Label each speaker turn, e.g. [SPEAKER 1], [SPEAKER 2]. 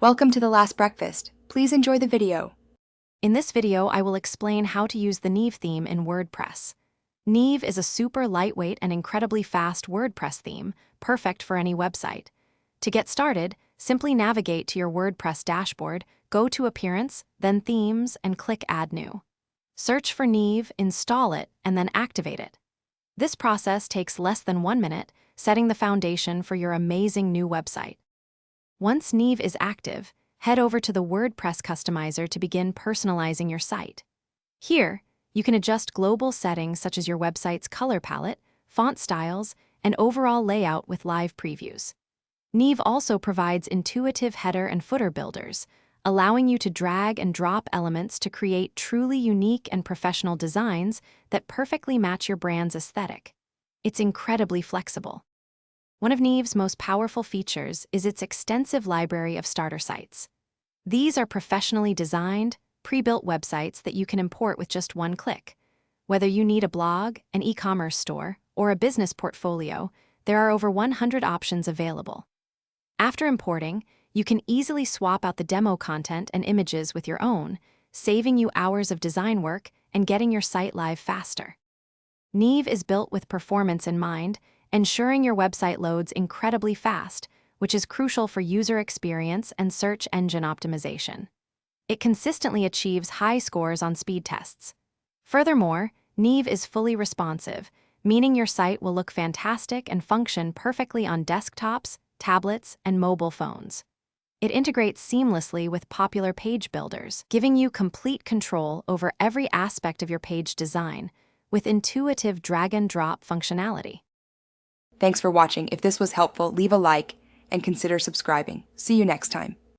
[SPEAKER 1] Welcome to The Last Breakfast. Please enjoy the video.
[SPEAKER 2] In this video, I will explain how to use the Neve theme in WordPress. Neve is a super lightweight and incredibly fast WordPress theme, perfect for any website. To get started, simply navigate to your WordPress dashboard, go to Appearance, then Themes, and click Add New. Search for Neve, install it, and then activate it. This process takes less than 1 minute, setting the foundation for your amazing new website. Once Neve is active, head over to the WordPress customizer to begin personalizing your site. Here, you can adjust global settings such as your website's color palette, font styles, and overall layout with live previews. Neve also provides intuitive header and footer builders, allowing you to drag and drop elements to create truly unique and professional designs that perfectly match your brand's aesthetic. It's incredibly flexible. One of Neve's most powerful features is its extensive library of starter sites. These are professionally designed, pre-built websites that you can import with just one click. Whether you need a blog, an e-commerce store, or a business portfolio, there are over 100 options available. After importing, you can easily swap out the demo content and images with your own, saving you hours of design work and getting your site live faster. Neve is built with performance in mind, ensuring your website loads incredibly fast, which is crucial for user experience and search engine optimization. It consistently achieves high scores on speed tests. Furthermore, Neve is fully responsive, meaning your site will look fantastic and function perfectly on desktops, tablets, and mobile phones. It integrates seamlessly with popular page builders, giving you complete control over every aspect of your page design, with intuitive drag-and-drop functionality.
[SPEAKER 1] Thanks for watching. If this was helpful, leave a like and consider subscribing. See you next time.